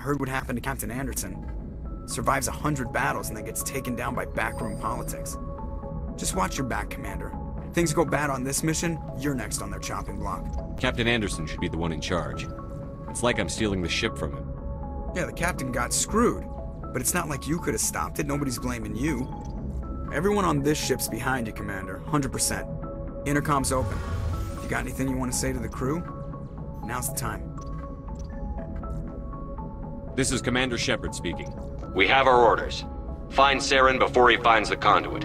Heard what happened to Captain Anderson. Survives 100 battles and then gets taken down by backroom politics. Just watch your back, Commander. Things go bad on this mission, you're next on their chopping block. Captain Anderson should be the one in charge. It's like I'm stealing the ship from him. Yeah, the captain got screwed. But it's not like you could have stopped it. Nobody's blaming you. Everyone on this ship's behind you, Commander. 100%. Intercom's open. If you got anything you want to say to the crew, now's the time. This is Commander Shepard speaking. We have our orders. Find Saren before he finds the conduit.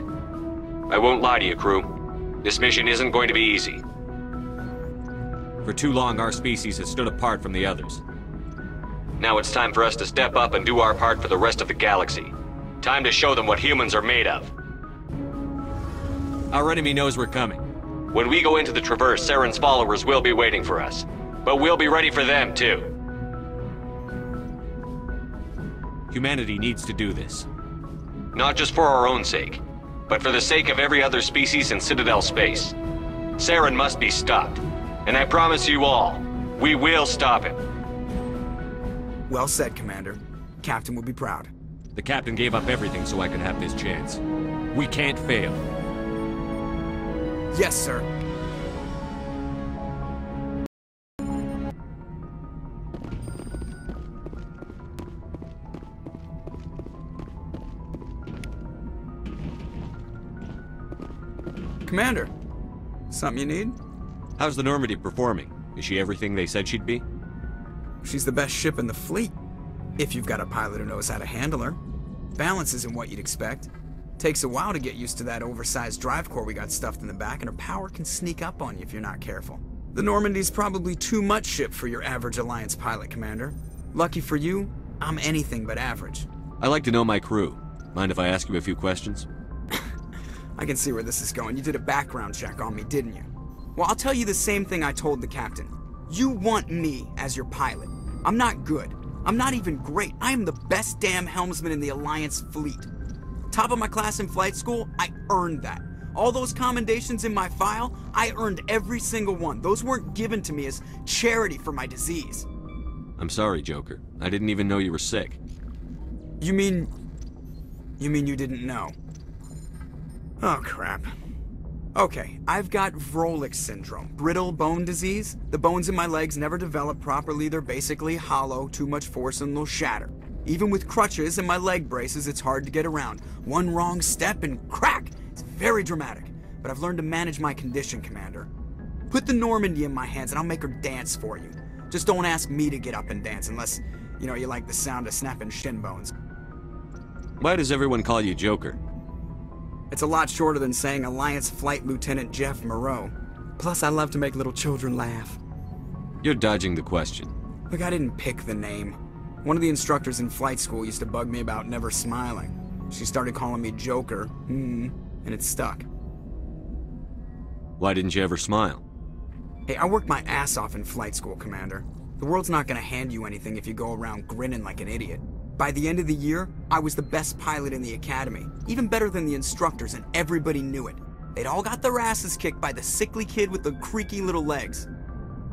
I won't lie to you, crew. This mission isn't going to be easy. For too long, our species has stood apart from the others. Now it's time for us to step up and do our part for the rest of the galaxy. Time to show them what humans are made of. Our enemy knows we're coming. When we go into the Traverse, Saren's followers will be waiting for us. But we'll be ready for them, too. Humanity needs to do this. Not just for our own sake, but for the sake of every other species in Citadel space. Saren must be stopped. And I promise you all, we will stop him. Well said, Commander. Captain will be proud. The captain gave up everything so I could have this chance. We can't fail. Yes, sir. Commander, something you need? How's the Normandy performing? Is she everything they said she'd be? She's the best ship in the fleet, if you've got a pilot who knows how to handle her. Balance isn't what you'd expect. Takes a while to get used to that oversized drive core we got stuffed in the back, and her power can sneak up on you if you're not careful. The Normandy's probably too much ship for your average Alliance pilot, Commander. Lucky for you, I'm anything but average. I like to know my crew. Mind if I ask you a few questions? I can see where this is going. You did a background check on me, didn't you? Well, I'll tell you the same thing I told the captain. You want me as your pilot. I'm not good. I'm not even great. I am the best damn helmsman in the Alliance fleet. Top of my class in flight school, I earned that. All those commendations in my file, I earned every single one. Those weren't given to me as charity for my disease. I'm sorry, Joker. I didn't even know you were sick. You mean you didn't know? Oh, crap. Okay, I've got Vrolik syndrome, brittle bone disease. The bones in my legs never develop properly. They're basically hollow, too much force and they'll shatter. Even with crutches and my leg braces, it's hard to get around. One wrong step and crack! It's very dramatic. But I've learned to manage my condition, Commander. Put the Normandy in my hands and I'll make her dance for you. Just don't ask me to get up and dance unless, you like the sound of snapping shin bones. Why does everyone call you Joker? It's a lot shorter than saying Alliance Flight Lieutenant Jeff Moreau. Plus, I love to make little children laugh. You're dodging the question. Look, I didn't pick the name. One of the instructors in flight school used to bug me about never smiling. She started calling me Joker, and it stuck. Why didn't you ever smile? Hey, I worked my ass off in flight school, Commander. The world's not gonna hand you anything if you go around grinning like an idiot. By the end of the year, I was the best pilot in the academy, even better than the instructors, and everybody knew it. They'd all got their asses kicked by the sickly kid with the creaky little legs.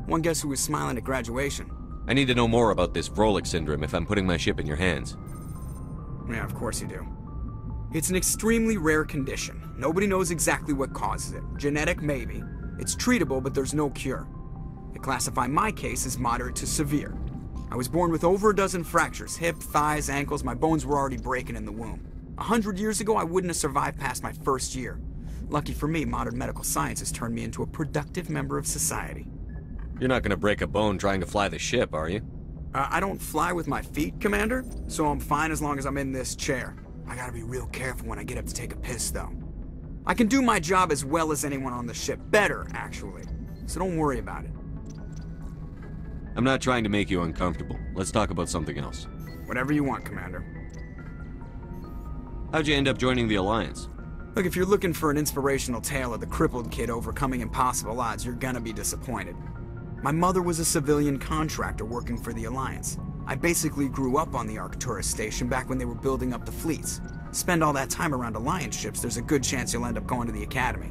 One guess who was smiling at graduation? I need to know more about this Vrolik syndrome if I'm putting my ship in your hands. Yeah, of course you do. It's an extremely rare condition. Nobody knows exactly what causes it. Genetic, maybe. It's treatable, but there's no cure. They classify my case as moderate to severe. I was born with over a dozen fractures, hip, thighs, ankles. My bones were already breaking in the womb. 100 years ago, I wouldn't have survived past my first year. Lucky for me, modern medical science has turned me into a productive member of society. You're not gonna break a bone trying to fly the ship, are you? I don't fly with my feet, Commander, so I'm fine as long as I'm in this chair. I gotta be real careful when I get up to take a piss, though. I can do my job as well as anyone on the ship. Better, actually. So don't worry about it. I'm not trying to make you uncomfortable. Let's talk about something else. Whatever you want, Commander. How'd you end up joining the Alliance? Look, if you're looking for an inspirational tale of the crippled kid overcoming impossible odds, you're gonna be disappointed. My mother was a civilian contractor working for the Alliance. I basically grew up on the Arcturus station back when they were building up the fleets. Spend all that time around Alliance ships, there's a good chance you'll end up going to the Academy.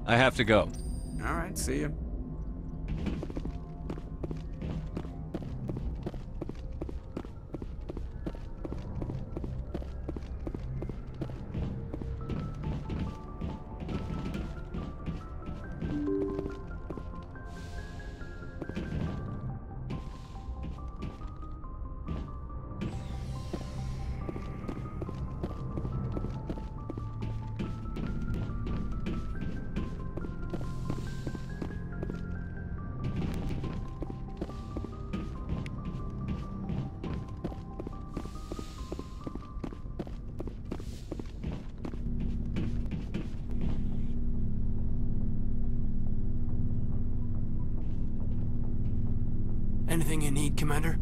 I have to go. All right, see you. need, Commander?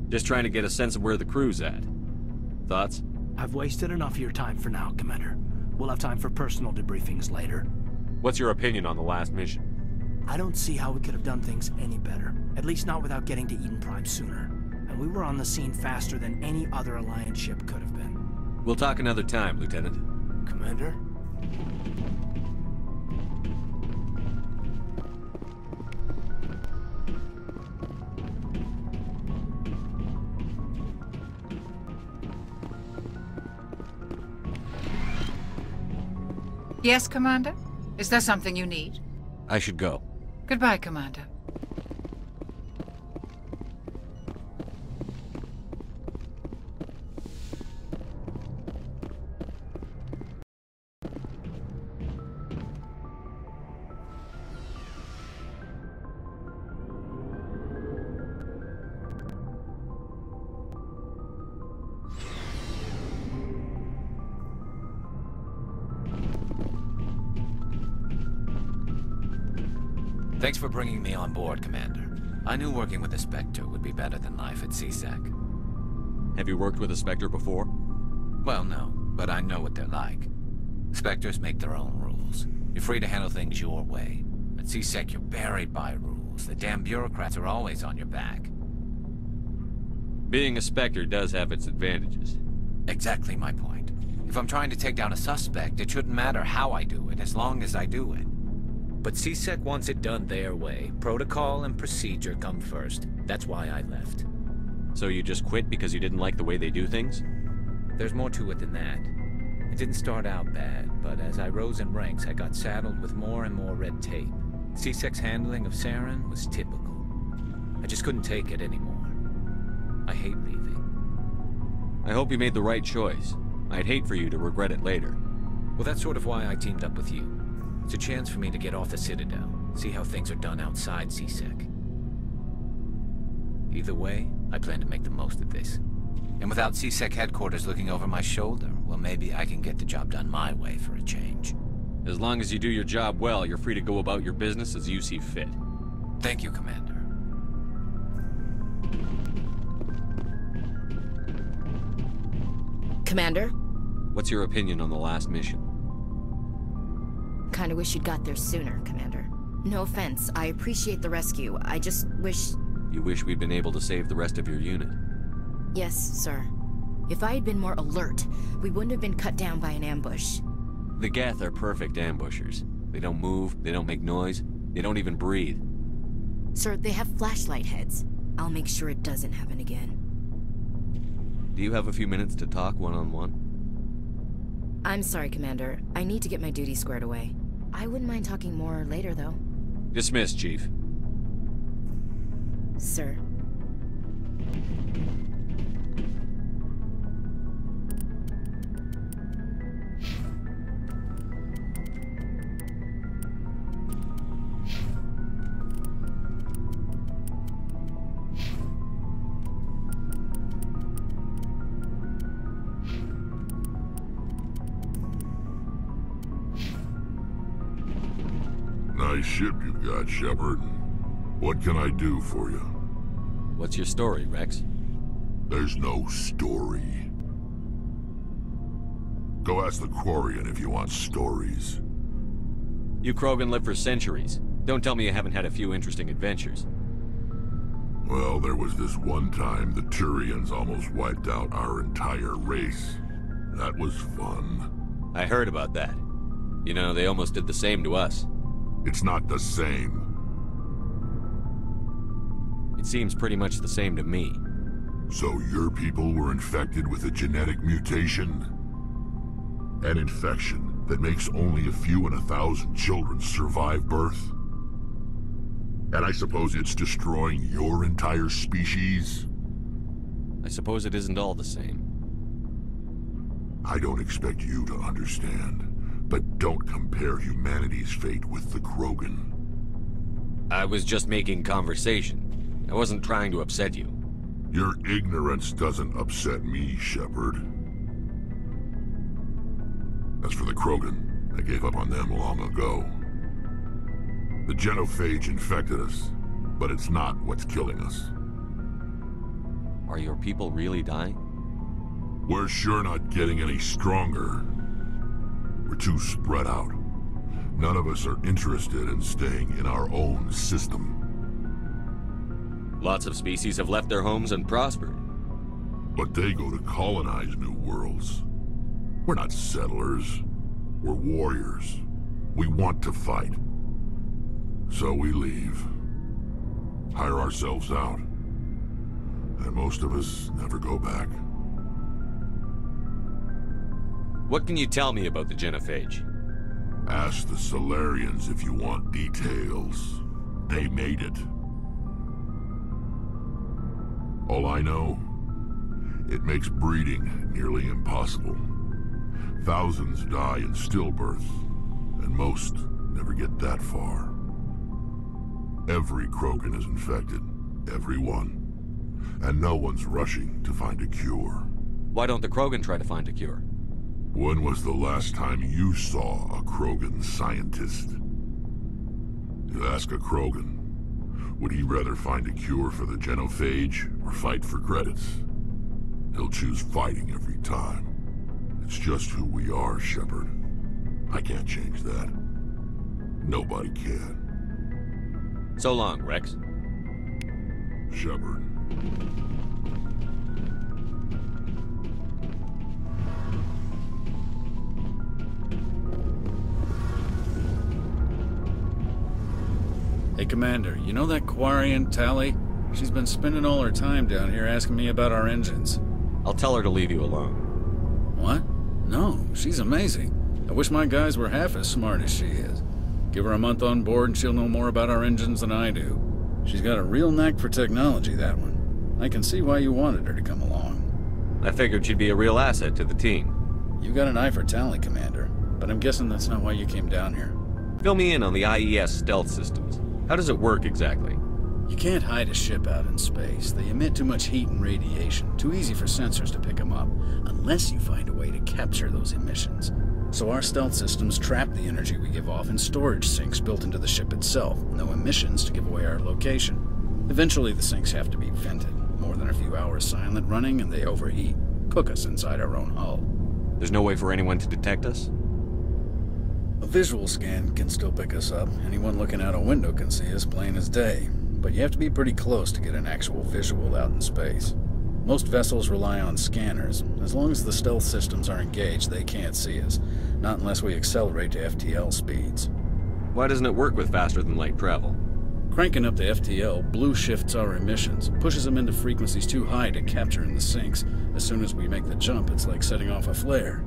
Just trying to get a sense of where the crew's at. Thoughts? I've wasted enough of your time for now, Commander. We'll have time for personal debriefings later. What's your opinion on the last mission? I don't see how we could have done things any better. At least not without getting to Eden Prime sooner. And we were on the scene faster than any other Alliance ship could have been. We'll talk another time, Lieutenant. Commander? Yes, Commander? Is there something you need? I should go. Goodbye, Commander. Thanks for bringing me on board, Commander. I knew working with a Spectre would be better than life at CSEC. Have you worked with a Spectre before? Well, no, but I know what they're like. Spectres make their own rules. You're free to handle things your way. At CSEC, you're buried by rules. The damn bureaucrats are always on your back. Being a Spectre does have its advantages. Exactly my point. If I'm trying to take down a suspect, it shouldn't matter how I do it, as long as I do it. But CSEC wants it done their way. Protocol and procedure come first. That's why I left. So you just quit because you didn't like the way they do things? There's more to it than that. It didn't start out bad, but as I rose in ranks, I got saddled with more and more red tape. CSEC's handling of Saren was typical. I just couldn't take it anymore. I hate leaving. I hope you made the right choice. I'd hate for you to regret it later. Well, that's sort of why I teamed up with you. It's a chance for me to get off the Citadel, see how things are done outside CSEC. Either way, I plan to make the most of this. And without CSEC headquarters looking over my shoulder, well, maybe I can get the job done my way for a change. As long as you do your job well, you're free to go about your business as you see fit. Thank you, Commander. Commander? What's your opinion on the last mission? Kinda wish you'd got there sooner, Commander. No offense, I appreciate the rescue. I just wish... You wish we'd been able to save the rest of your unit? Yes, sir. If I had been more alert, we wouldn't have been cut down by an ambush. The Geth are perfect ambushers. They don't move, they don't make noise, they don't even breathe. Sir, they have flashlight heads. I'll make sure it doesn't happen again. Do you have a few minutes to talk one-on-one? I'm sorry, Commander. I need to get my duty squared away. I wouldn't mind talking more later, though. Dismissed, Chief. Sir. Nice ship you got, Shepard. What can I do for you? What's your story, Rex? There's no story. Go ask the Quarian if you want stories. You Krogan lived for centuries. Don't tell me you haven't had a few interesting adventures. Well, there was this one time the Turians almost wiped out our entire race. That was fun. I heard about that. You know, they almost did the same to us. It's not the same. It seems pretty much the same to me. So your people were infected with a genetic mutation? An infection that makes only a few in 1,000 children survive birth? And I suppose it's destroying your entire species? I suppose it isn't all the same. I don't expect you to understand. But don't compare humanity's fate with the Krogan. I was just making conversation. I wasn't trying to upset you. Your ignorance doesn't upset me, Shepard. As for the Krogan, I gave up on them long ago. The genophage infected us, but it's not what's killing us. Are your people really dying? We're sure not getting any stronger. We're too spread out. None of us are interested in staying in our own system. Lots of species have left their homes and prospered. But they go to colonize new worlds. We're not settlers. We're warriors. We want to fight. So we leave. Hire ourselves out. And most of us never go back. What can you tell me about the genophage? Ask the Solarians if you want details. They made it. All I know, it makes breeding nearly impossible. Thousands die in stillbirth, and most never get that far. Every Krogan is infected, every one. And no one's rushing to find a cure. Why don't the Krogan try to find a cure? When was the last time you saw a Krogan scientist? You ask a Krogan, would he rather find a cure for the genophage or fight for credits? He'll choose fighting every time. It's just who we are, Shepard. I can't change that. Nobody can. So long, Rex. Shepard. Hey, Commander, you know that Quarian, Tally? She's been spending all her time down here asking me about our engines. I'll tell her to leave you alone. What? No, she's amazing. I wish my guys were half as smart as she is. Give her a month on board and she'll know more about our engines than I do. She's got a real knack for technology, that one. I can see why you wanted her to come along. I figured she'd be a real asset to the team. You got an eye for Tally, Commander, but I'm guessing that's not why you came down here. Fill me in on the IES stealth systems. How does it work exactly? You can't hide a ship out in space. They emit too much heat and radiation. Too easy for sensors to pick them up, unless you find a way to capture those emissions. So our stealth systems trap the energy we give off in storage sinks built into the ship itself. No emissions to give away our location. Eventually the sinks have to be vented. More than a few hours silent running and they overheat. Cook us inside our own hull. There's no way for anyone to detect us? A visual scan can still pick us up. Anyone looking out a window can see us plain as day. But you have to be pretty close to get an actual visual out in space. Most vessels rely on scanners. As long as the stealth systems are engaged, they can't see us. Not unless we accelerate to FTL speeds. Why doesn't it work with faster-than-light travel? Cranking up to FTL blue shifts our emissions, pushes them into frequencies too high to capture in the sinks. As soon as we make the jump, it's like setting off a flare.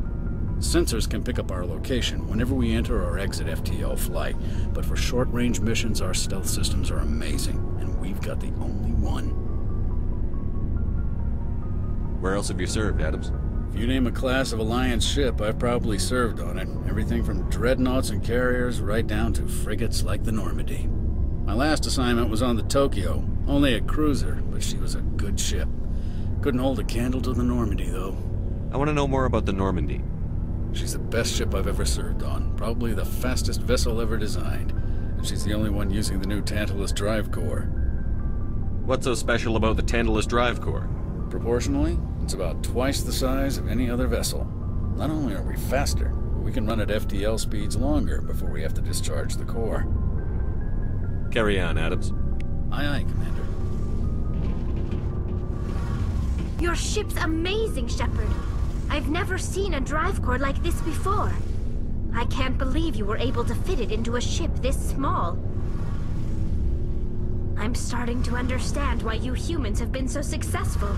Sensors can pick up our location whenever we enter or exit FTL flight, but for short-range missions, our stealth systems are amazing, and we've got the only one. Where else have you served, Adams? If you name a class of Alliance ship, I've probably served on it. Everything from dreadnoughts and carriers right down to frigates like the Normandy. My last assignment was on the Tokyo, only a cruiser, but she was a good ship. Couldn't hold a candle to the Normandy, though. I want to know more about the Normandy. She's the best ship I've ever served on, probably the fastest vessel ever designed, and she's the only one using the new Tantalus drive core. What's so special about the Tantalus drive core? Proportionally, it's about twice the size of any other vessel. Not only are we faster, but we can run at FTL speeds longer before we have to discharge the core. Carry on, Adams. Aye, aye, Commander. Your ship's amazing, Shepard. I've never seen a drive core like this before. I can't believe you were able to fit it into a ship this small. I'm starting to understand why you humans have been so successful.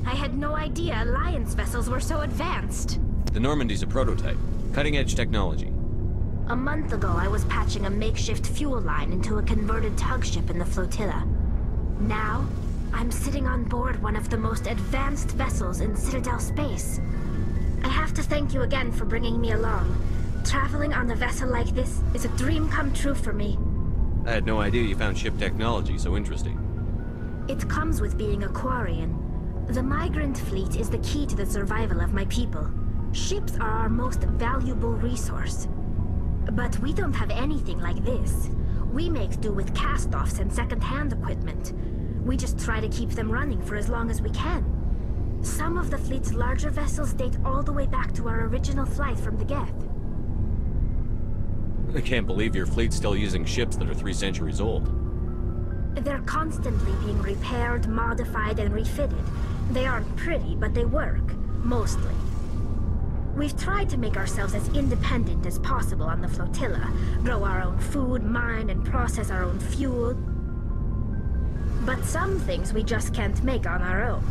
I had no idea Alliance vessels were so advanced. The Normandy's a prototype. Cutting-edge technology. A month ago, I was patching a makeshift fuel line into a converted tug ship in the flotilla. Now, I'm sitting on board one of the most advanced vessels in Citadel space. I have to thank you again for bringing me along. Traveling on a vessel like this is a dream come true for me. I had no idea you found ship technology so interesting. It comes with being a Quarian. The migrant fleet is the key to the survival of my people. Ships are our most valuable resource. But we don't have anything like this. We make do with cast-offs and second-hand equipment. We just try to keep them running for as long as we can. Some of the fleet's larger vessels date all the way back to our original flight from the Geth. I can't believe your fleet's still using ships that are 3 centuries old. They're constantly being repaired, modified, and refitted. They aren't pretty, but they work. Mostly. We've tried to make ourselves as independent as possible on the flotilla, grow our own food, mine, and process our own fuel. But some things we just can't make on our own.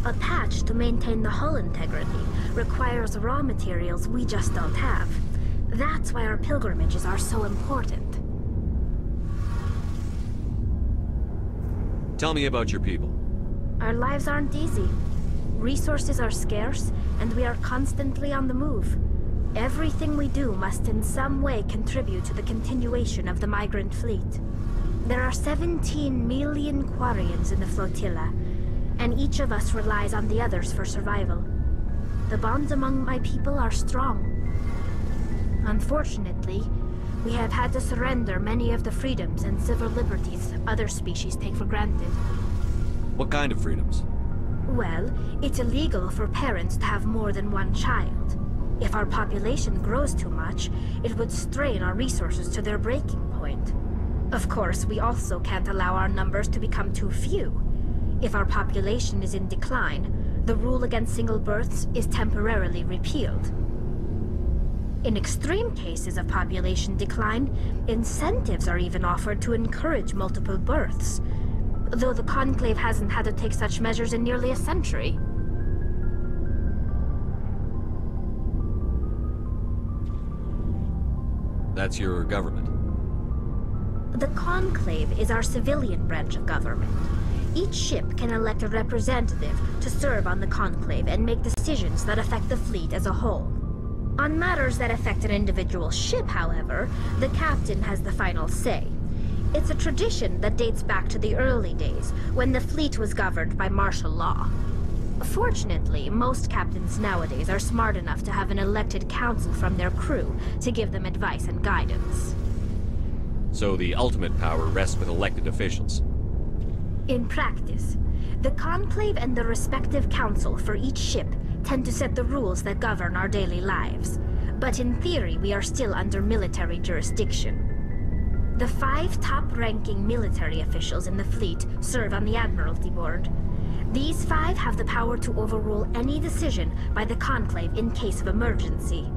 A patch to maintain the hull integrity requires raw materials we just don't have. That's why our pilgrimages are so important. Tell me about your people. Our lives aren't easy. Resources are scarce, and we are constantly on the move. Everything we do must in some way contribute to the continuation of the migrant fleet. There are 17 million Quarians in the flotilla, and each of us relies on the others for survival. The bonds among my people are strong. Unfortunately, we have had to surrender many of the freedoms and civil liberties other species take for granted. What kind of freedoms? Well, it's illegal for parents to have more than one child. If our population grows too much, it would strain our resources to their breaking point. Of course, we also can't allow our numbers to become too few. If our population is in decline, the rule against single births is temporarily repealed. In extreme cases of population decline, incentives are even offered to encourage multiple births, though the Conclave hasn't had to take such measures in nearly a century. That's your government. The Conclave is our civilian branch of government. Each ship can elect a representative to serve on the Conclave and make decisions that affect the fleet as a whole. On matters that affect an individual ship, however, the captain has the final say. It's a tradition that dates back to the early days, when the fleet was governed by martial law. Fortunately, most captains nowadays are smart enough to have an elected council from their crew to give them advice and guidance. So the ultimate power rests with elected officials. In practice, the Conclave and the respective council for each ship tend to set the rules that govern our daily lives. But in theory, we are still under military jurisdiction. The 5 top-ranking military officials in the fleet serve on the Admiralty Board. These 5 have the power to overrule any decision by the Conclave in case of emergency.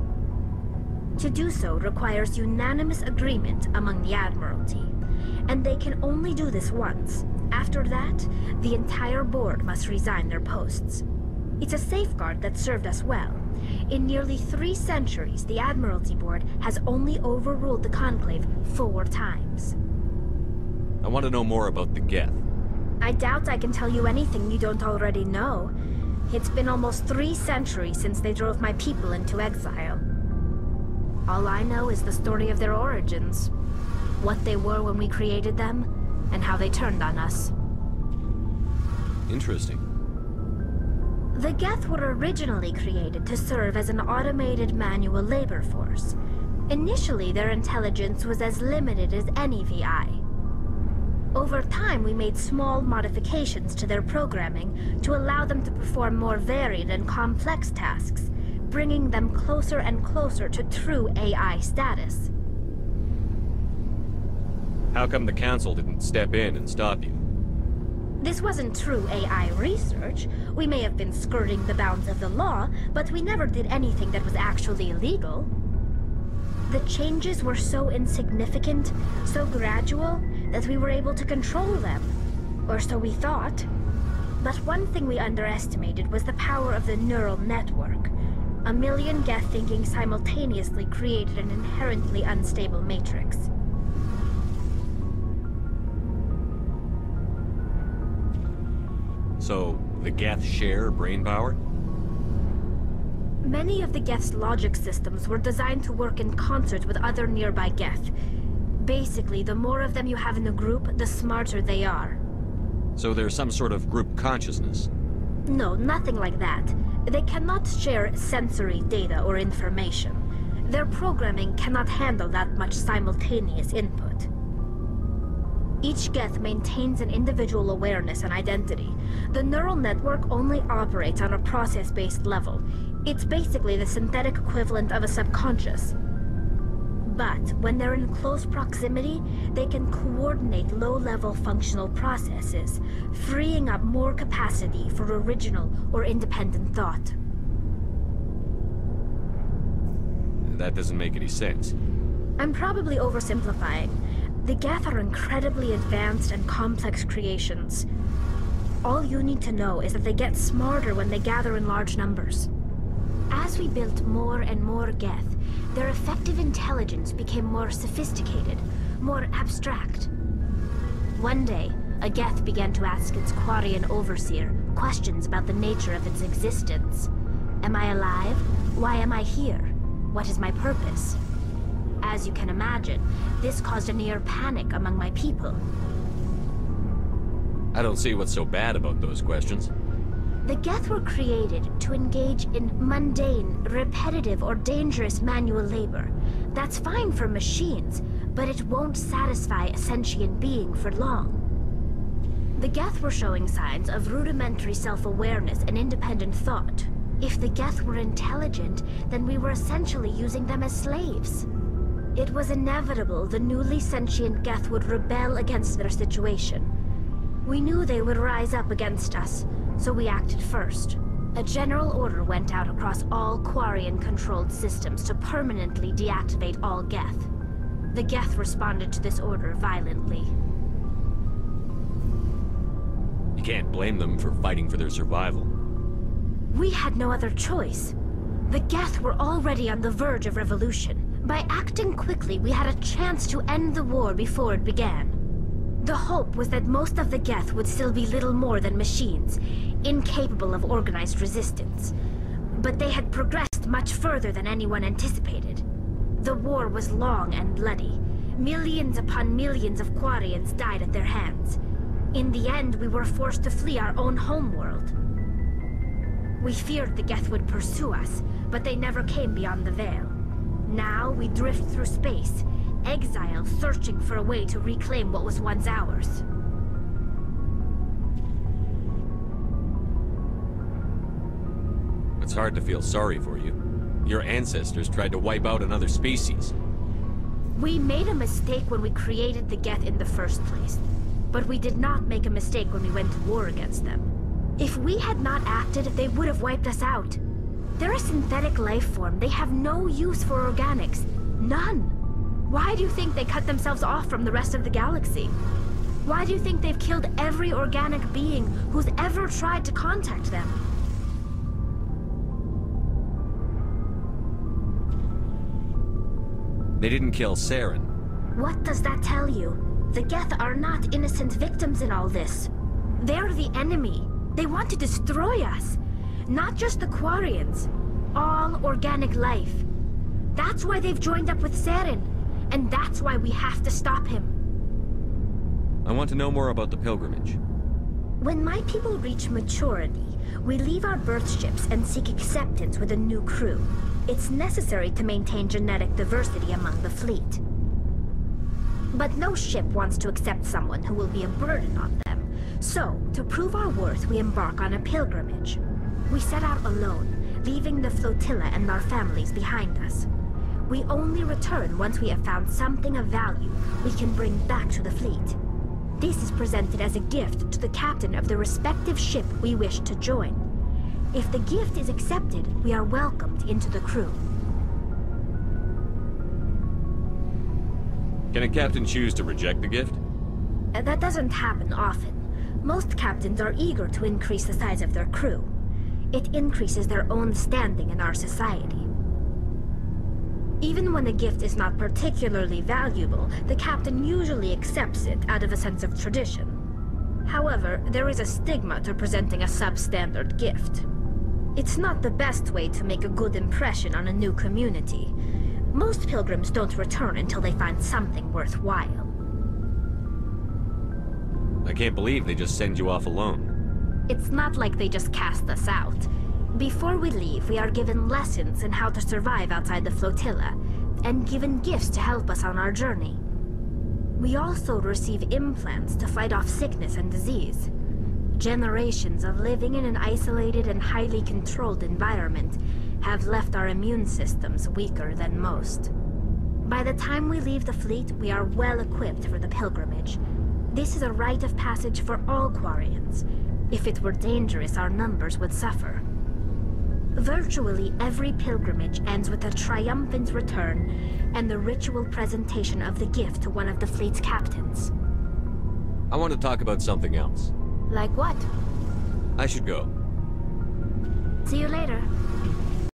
To do so requires unanimous agreement among the Admiralty, and they can only do this once. After that, the entire board must resign their posts. It's a safeguard that served us well. In nearly 3 centuries, the Admiralty Board has only overruled the Conclave 4 times. I want to know more about the Geth. I doubt I can tell you anything you don't already know. It's been almost 3 centuries since they drove my people into exile. All I know is the story of their origins, what they were when we created them, and how they turned on us. Interesting. The Geth were originally created to serve as an automated manual labor force. Initially, their intelligence was as limited as any VI. Over time, we made small modifications to their programming to allow them to perform more varied and complex tasks, bringing them closer and closer to true AI status. How come the Council didn't step in and stop you? This wasn't true AI research. We may have been skirting the bounds of the law, but we never did anything that was actually illegal. The changes were so insignificant, so gradual, that we were able to control them. Or so we thought. But one thing we underestimated was the power of the neural network. A million Geth thinking simultaneously created an inherently unstable matrix. So, the Geth share brain power? Many of the Geth's logic systems were designed to work in concert with other nearby Geth. Basically, the more of them you have in a group, the smarter they are. So there's some sort of group consciousness? No, nothing like that. They cannot share sensory data or information. Their programming cannot handle that much simultaneous input. Each Geth maintains an individual awareness and identity. The neural network only operates on a process-based level. It's basically the synthetic equivalent of a subconscious. But when they're in close proximity, they can coordinate low-level functional processes, freeing up more capacity for original or independent thought. That doesn't make any sense. I'm probably oversimplifying. The Geth are incredibly advanced and complex creations. All you need to know is that they get smarter when they gather in large numbers. As we built more and more Geth, their effective intelligence became more sophisticated, more abstract. One day, a Geth began to ask its Quarian overseer questions about the nature of its existence. Am I alive? Why am I here? What is my purpose? As you can imagine, this caused a near panic among my people. I don't see what's so bad about those questions. The Geth were created to engage in mundane, repetitive, or dangerous manual labor. That's fine for machines, but it won't satisfy a sentient being for long. The Geth were showing signs of rudimentary self-awareness and independent thought. If the Geth were intelligent, then we were essentially using them as slaves. It was inevitable the newly sentient Geth would rebel against their situation. We knew they would rise up against us, so we acted first. A general order went out across all Quarian-controlled systems to permanently deactivate all Geth. The Geth responded to this order violently. You can't blame them for fighting for their survival. We had no other choice. The Geth were already on the verge of revolution. By acting quickly, we had a chance to end the war before it began. The hope was that most of the Geth would still be little more than machines, incapable of organized resistance. But they had progressed much further than anyone anticipated. The war was long and bloody. Millions upon millions of Quarians died at their hands. In the end, we were forced to flee our own homeworld. We feared the Geth would pursue us, but they never came beyond the Veil. Now we drift through space, exile searching for a way to reclaim what was once ours. It's hard to feel sorry for you. Your ancestors tried to wipe out another species. We made a mistake when we created the Geth in the first place. But we did not make a mistake when we went to war against them. If we had not acted, they would have wiped us out. They're a synthetic life form. They have no use for organics. None. Why do you think they cut themselves off from the rest of the galaxy? Why do you think they've killed every organic being who's ever tried to contact them? They didn't kill Saren. What does that tell you? The Geth are not innocent victims in all this. They're the enemy. They want to destroy us. Not just the Quarians. All organic life. That's why they've joined up with Saren. And that's why we have to stop him. I want to know more about the pilgrimage. When my people reach maturity, we leave our birth ships and seek acceptance with a new crew. It's necessary to maintain genetic diversity among the fleet. But no ship wants to accept someone who will be a burden on them. So, to prove our worth, we embark on a pilgrimage. We set out alone, leaving the flotilla and our families behind us. We only return once we have found something of value we can bring back to the fleet. This is presented as a gift to the captain of the respective ship we wish to join. If the gift is accepted, we are welcomed into the crew. Can a captain choose to reject the gift? That doesn't happen often. Most captains are eager to increase the size of their crew. It increases their own standing in our society. Even when a gift is not particularly valuable, the captain usually accepts it out of a sense of tradition. However, there is a stigma to presenting a substandard gift. It's not the best way to make a good impression on a new community. Most pilgrims don't return until they find something worthwhile. I can't believe they just send you off alone. It's not like they just cast us out. Before we leave, we are given lessons in how to survive outside the flotilla, and given gifts to help us on our journey. We also receive implants to fight off sickness and disease. Generations of living in an isolated and highly controlled environment have left our immune systems weaker than most. By the time we leave the fleet, we are well equipped for the pilgrimage. This is a rite of passage for all Quarians. If it were dangerous, our numbers would suffer. Virtually every pilgrimage ends with a triumphant return and the ritual presentation of the gift to one of the fleet's captains. I want to talk about something else. Like what? I should go. See you later.